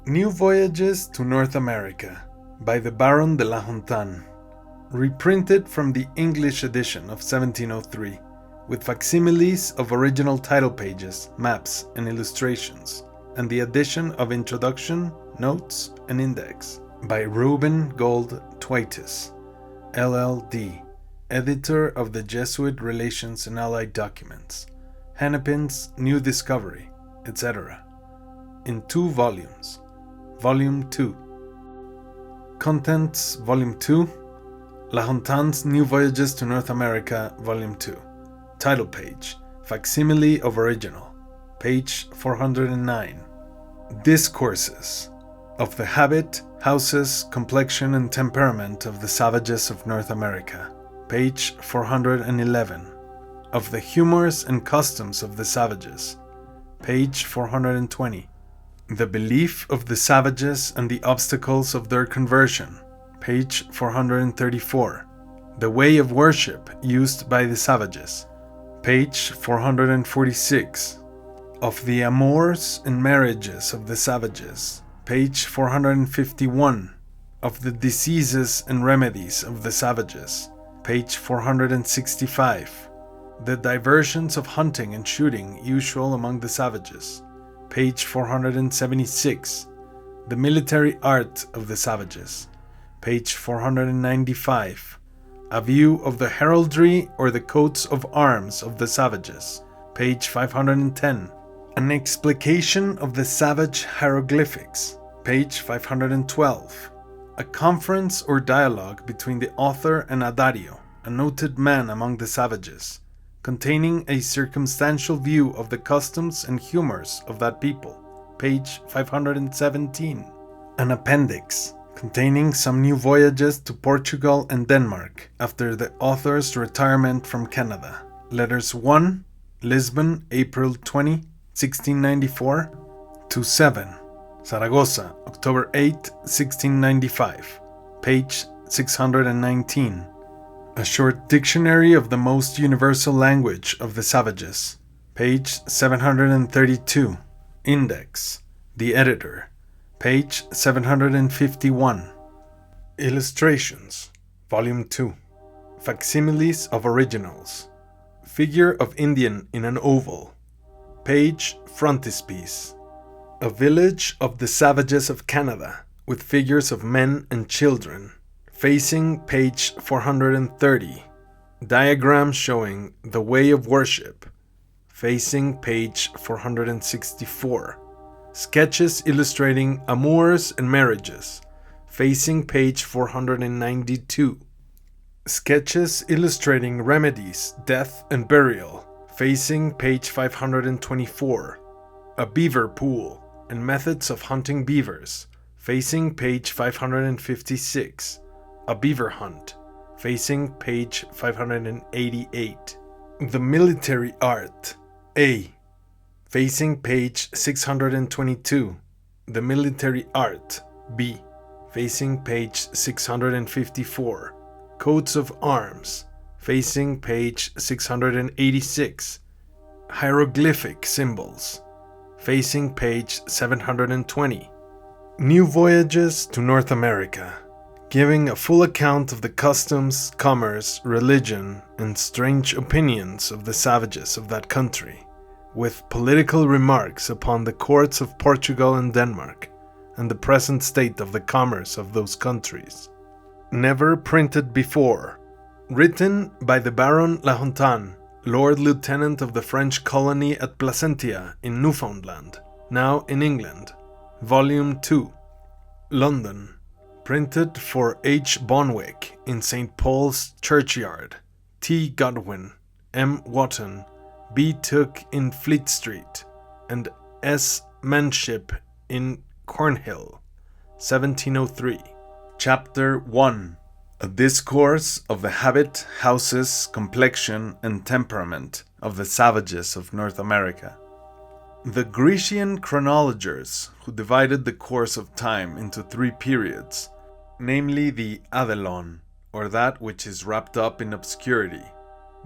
New Voyages to North America by the Baron de la Hontan, reprinted from the English edition of 1703, with facsimiles of original title pages, maps, and illustrations, and the addition of introduction, notes, and index by Reuben Gold Twaitis, LL.D., editor of the Jesuit Relations and Allied Documents, Hennepin's New Discovery, etc., in 2 volumes. Volume 2. Contents Volume 2. La Hontan's New Voyages to North America, Volume 2. Title page, facsimile of original, page 409. Discourses of the habit, houses, complexion, and temperament of the savages of North America, page 411. Of the humors and customs of the savages, page 420. The belief of the savages and the obstacles of their conversion, page 434. The way of worship used by the savages, page 446. Of the amours and marriages of the savages, page 451. Of the diseases and remedies of the savages, page 465. The diversions of hunting and shooting usual among the savages, page 476. The military art of the savages, page 495. A view of the heraldry or the coats of arms of the savages, page 510. An explication of the savage hieroglyphics, page 512. A conference or dialogue between the author and Adario, a noted man among the savages, containing a circumstantial view of the customs and humors of that people, page 517. An appendix, containing some new voyages to Portugal and Denmark after the author's retirement from Canada. Letters 1, Lisbon, April 20, 1694, to 7, Zaragoza, October 8, 1695, page 619. A short dictionary of the most universal language of the savages, page 732. Index, the editor, page 751. Illustrations, volume 2. Facsimiles of originals. Figure of Indian in an oval, page frontispiece. A village of the savages of Canada, with figures of men and children, facing page 430. Diagram showing the way of worship, facing page 464. Sketches illustrating amours and marriages, facing page 492. Sketches illustrating remedies, death and burial, facing page 524. A beaver pool and methods of hunting beavers, facing page 556. A beaver hunt, facing page 588. The military art, A, facing page 622. The military art, B, facing page 654. Coats of arms, facing page 686. Hieroglyphic symbols, facing page 720. New Voyages to North America, giving a full account of the customs, commerce, religion, and strange opinions of the savages of that country, with political remarks upon the courts of Portugal and Denmark, and the present state of the commerce of those countries. Never printed before. Written by the Baron La Hontan, Lord Lieutenant of the French colony at Placentia in Newfoundland, now in England. Volume 2. London. Printed for H. Bonwick in St. Paul's Churchyard, T. Godwin, M. Wotton, B. Took in Fleet Street, and S. Manship in Cornhill, 1703. Chapter 1. A Discourse of the Habit, Houses, Complexion, and Temperament of the Savages of North America. The Grecian chronologers, who divided the course of time into 3 periods, namely the Adelon, or that which is wrapped up in obscurity,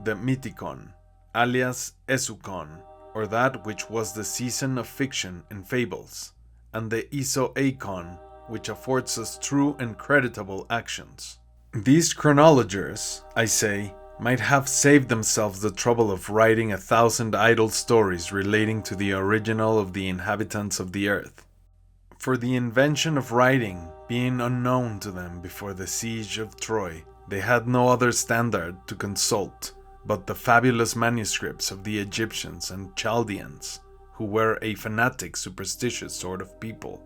the Mythicon, alias Esukon, or that which was the season of fiction and fables, and the isoeikon, which affords us true and creditable actions. These chronologers, I say, might have saved themselves the trouble of writing 1,000 idle stories relating to the original of the inhabitants of the earth. For the invention of writing being unknown to them before the siege of Troy, they had no other standard to consult but the fabulous manuscripts of the Egyptians and Chaldeans, who were a fanatic, superstitious sort of people.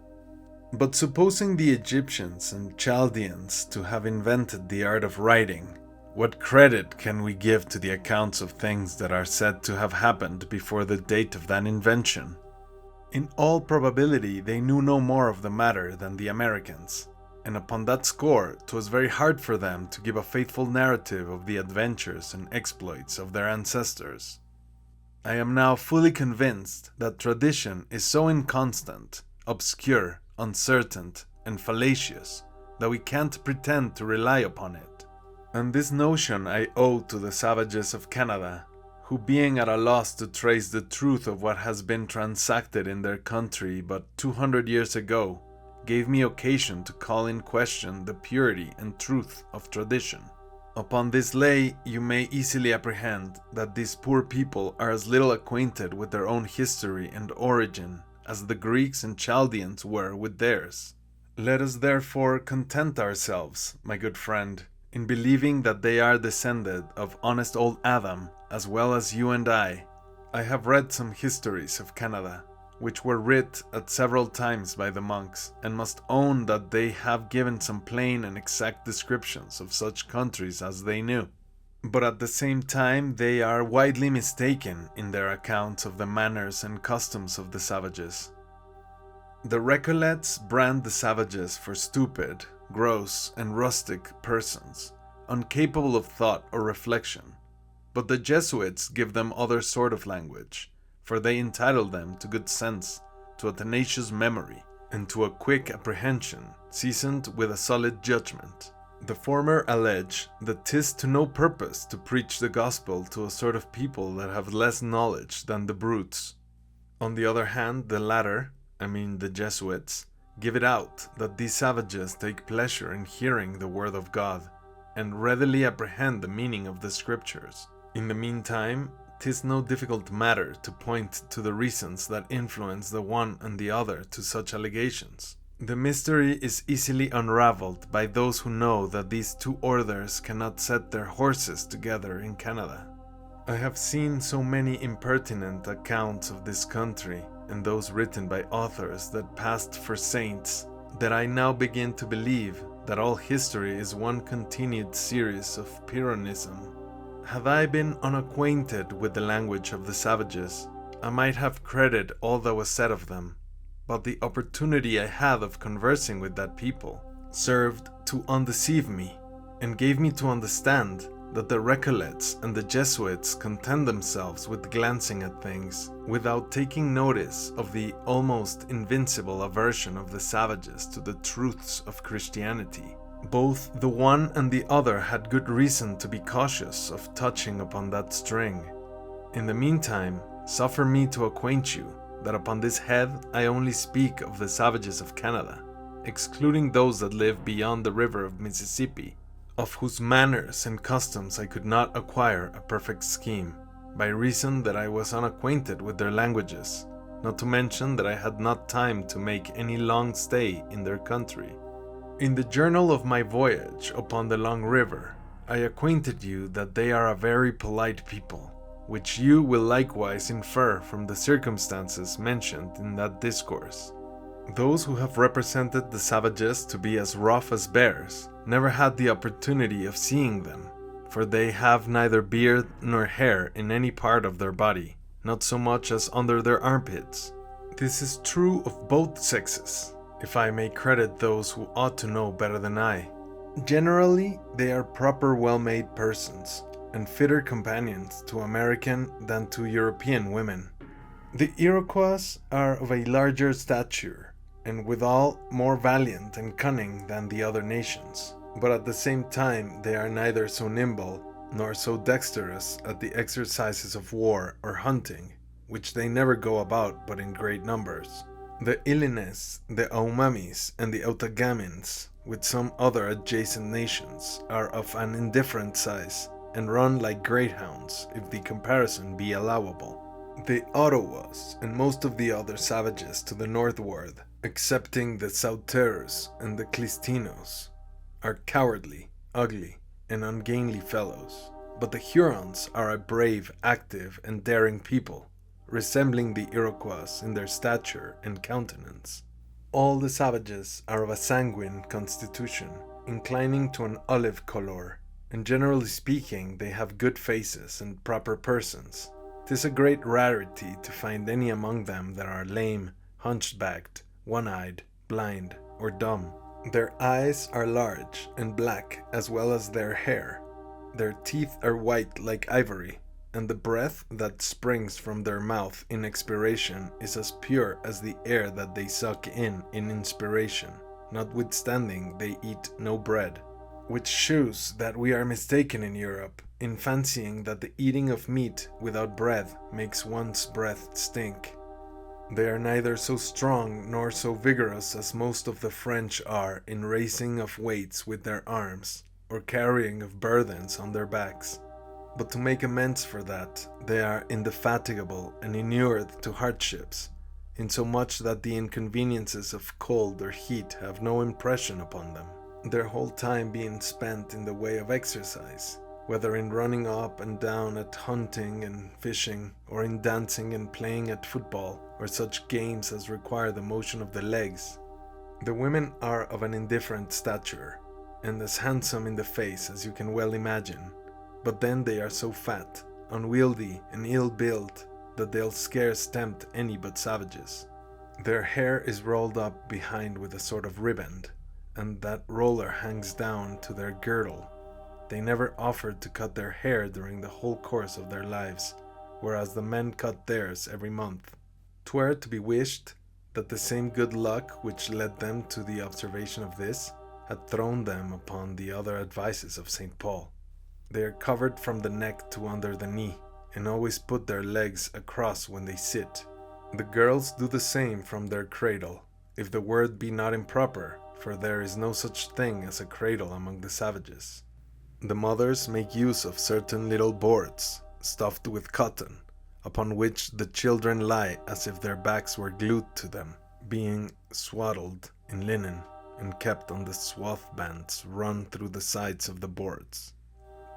But supposing the Egyptians and Chaldeans to have invented the art of writing, what credit can we give to the accounts of things that are said to have happened before the date of that invention? In all probability, they knew no more of the matter than the Americans, and upon that score, 'twas very hard for them to give a faithful narrative of the adventures and exploits of their ancestors. I am now fully convinced that tradition is so inconstant, obscure, uncertain, and fallacious that we can't pretend to rely upon it. And this notion I owe to the savages of Canada, who, being at a loss to trace the truth of what has been transacted in their country but 200 years ago, gave me occasion to call in question the purity and truth of tradition. Upon this lay, you may easily apprehend that these poor people are as little acquainted with their own history and origin as the Greeks and Chaldeans were with theirs. Let us therefore content ourselves, my good friend, in believing that they are descended of honest old Adam as well as you and I. I have read some histories of Canada, which were writ at several times by the monks, and must own that they have given some plain and exact descriptions of such countries as they knew. But at the same time they are widely mistaken in their accounts of the manners and customs of the savages. The Recollets brand the savages for stupid, gross, and rustic persons, incapable of thought or reflection, but the Jesuits give them other sort of language, for they entitle them to good sense, to a tenacious memory, and to a quick apprehension, seasoned with a solid judgment. The former allege that 'tis to no purpose to preach the gospel to a sort of people that have less knowledge than the brutes. On the other hand, the latter, the Jesuits, give it out that these savages take pleasure in hearing the word of God, and readily apprehend the meaning of the scriptures. In the meantime, 'tis no difficult matter to point to the reasons that influence the one and the other to such allegations. The mystery is easily unraveled by those who know that these two orders cannot set their horses together in Canada. I have seen so many impertinent accounts of this country, and those written by authors that passed for saints, that I now begin to believe that all history is one continued series of Pyrrhonism. Had I been unacquainted with the language of the savages, I might have credited all that was said of them, but the opportunity I had of conversing with that people served to undeceive me, and gave me to understand that the Recollets and the Jesuits content themselves with glancing at things, without taking notice of the almost invincible aversion of the savages to the truths of Christianity. Both the one and the other had good reason to be cautious of touching upon that string. In the meantime, suffer me to acquaint you that upon this head I only speak of the savages of Canada, excluding those that live beyond the river of Mississippi, of whose manners and customs I could not acquire a perfect scheme, by reason that I was unacquainted with their languages, not to mention that I had not time to make any long stay in their country. In the journal of my voyage upon the long river, I acquainted you that they are a very polite people, which you will likewise infer from the circumstances mentioned in that discourse. Those who have represented the savages to be as rough as bears never had the opportunity of seeing them, for they have neither beard nor hair in any part of their body, not so much as under their armpits. This is true of both sexes, if I may credit those who ought to know better than I. Generally, they are proper well-made persons, and fitter companions to American than to European women. The Iroquois are of a larger stature, and withal more valiant and cunning than the other nations, but at the same time they are neither so nimble nor so dexterous at the exercises of war or hunting, which they never go about but in great numbers. The Illines, the Aumamis, and the Outagamins, with some other adjacent nations, are of an indifferent size and run like greyhounds, if the comparison be allowable. The Ottawas and most of the other savages to the northward, excepting the Sauterus and the Clistinos, are cowardly, ugly, and ungainly fellows. But the Hurons are a brave, active, and daring people, resembling the Iroquois in their stature and countenance. All the savages are of a sanguine constitution, inclining to an olive color, and generally speaking, they have good faces and proper persons. 'Tis a great rarity to find any among them that are lame, hunchbacked, one-eyed, blind, or dumb. Their eyes are large and black as well as their hair. Their teeth are white like ivory, and the breath that springs from their mouth in expiration is as pure as the air that they suck in inspiration, notwithstanding they eat no bread. Which shews that we are mistaken in Europe in fancying that the eating of meat without bread makes one's breath stink. They are neither so strong nor so vigorous as most of the French are in raising of weights with their arms, or carrying of burdens on their backs. But to make amends for that, they are indefatigable and inured to hardships, insomuch that the inconveniences of cold or heat have no impression upon them, their whole time being spent in the way of exercise, whether in running up and down at hunting and fishing, or in dancing and playing at football, or such games as require the motion of the legs. The women are of an indifferent stature, and as handsome in the face as you can well imagine, but then they are so fat, unwieldy, and ill-built that they'll scarce tempt any but savages. Their hair is rolled up behind with a sort of riband, and that roller hangs down to their girdle. They never offered to cut their hair during the whole course of their lives, whereas the men cut theirs every month. 'Twere to be wished that the same good luck which led them to the observation of this had thrown them upon the other advices of St. Paul. They are covered from the neck to under the knee, and always put their legs across when they sit. The girls do the same from their cradle, if the word be not improper, for there is no such thing as a cradle among the savages. The mothers make use of certain little boards, stuffed with cotton, upon which the children lie as if their backs were glued to them, being swaddled in linen, and kept on the swath bands run through the sides of the boards.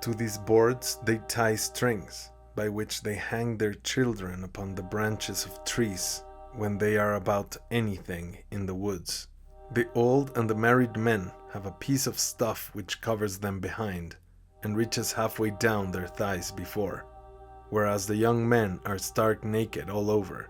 To these boards they tie strings, by which they hang their children upon the branches of trees when they are about anything in the woods. The old and the married men have a piece of stuff which covers them behind, and reaches halfway down their thighs before, whereas the young men are stark naked all over.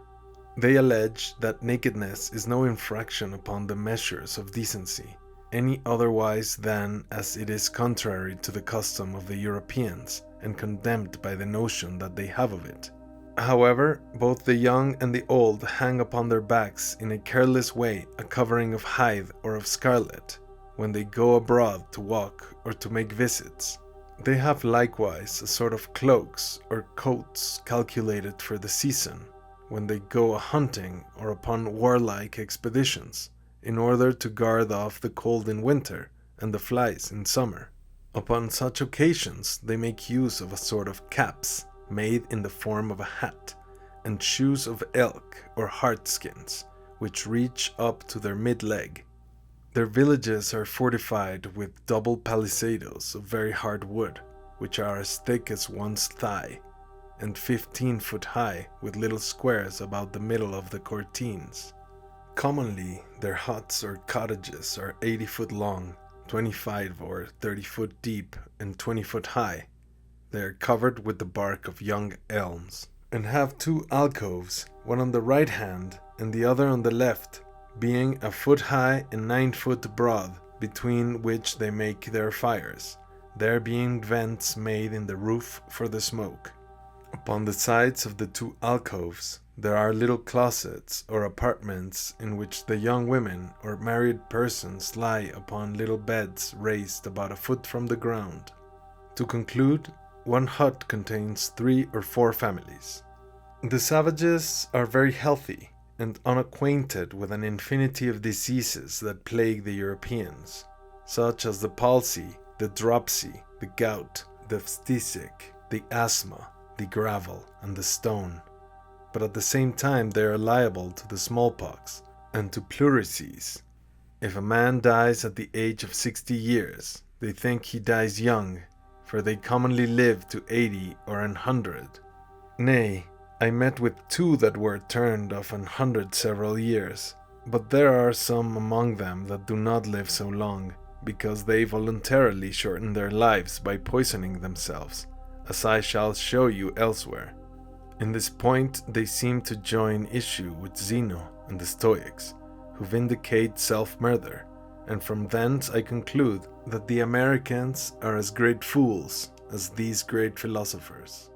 They allege that nakedness is no infraction upon the measures of decency, any otherwise than as it is contrary to the custom of the Europeans, and condemned by the notion that they have of it. However, both the young and the old hang upon their backs in a careless way a covering of hide or of scarlet, when they go abroad to walk or to make visits. They have likewise a sort of cloaks or coats calculated for the season, when they go a-hunting or upon warlike expeditions, in order to guard off the cold in winter and the flies in summer. Upon such occasions they make use of a sort of caps, made in the form of a hat, and shoes of elk or hart skins, which reach up to their mid-leg. Their villages are fortified with double palisadoes of very hard wood, which are as thick as one's thigh, and 15 foot high, with little squares about the middle of the courtines. Commonly, their huts or cottages are 80 foot long, 25 or 30 foot deep, and 20 foot high. They are covered with the bark of young elms, and have 2 alcoves, one on the right hand and the other on the left, being a foot high and 9 foot broad, between which they make their fires, there being vents made in the roof for the smoke. Upon the sides of the 2 alcoves there are little closets or apartments in which the young women or married persons lie upon little beds raised about a foot from the ground. To conclude, one hut contains 3 or 4 families. The savages are very healthy, and unacquainted with an infinity of diseases that plague the Europeans, such as the palsy, the dropsy, the gout, the phthisic, the asthma, the gravel, and the stone. But at the same time they are liable to the smallpox and to pleurisy. If a man dies at the age of 60 years, they think he dies young, for they commonly live to 80 or 100. Nay, I met with 2 that were turned of 100 several years, but there are some among them that do not live so long, because they voluntarily shorten their lives by poisoning themselves, as I shall show you elsewhere. In this point they seem to join issue with Zeno and the Stoics, who vindicate self-murder, and from thence I conclude that the Americans are as great fools as these great philosophers.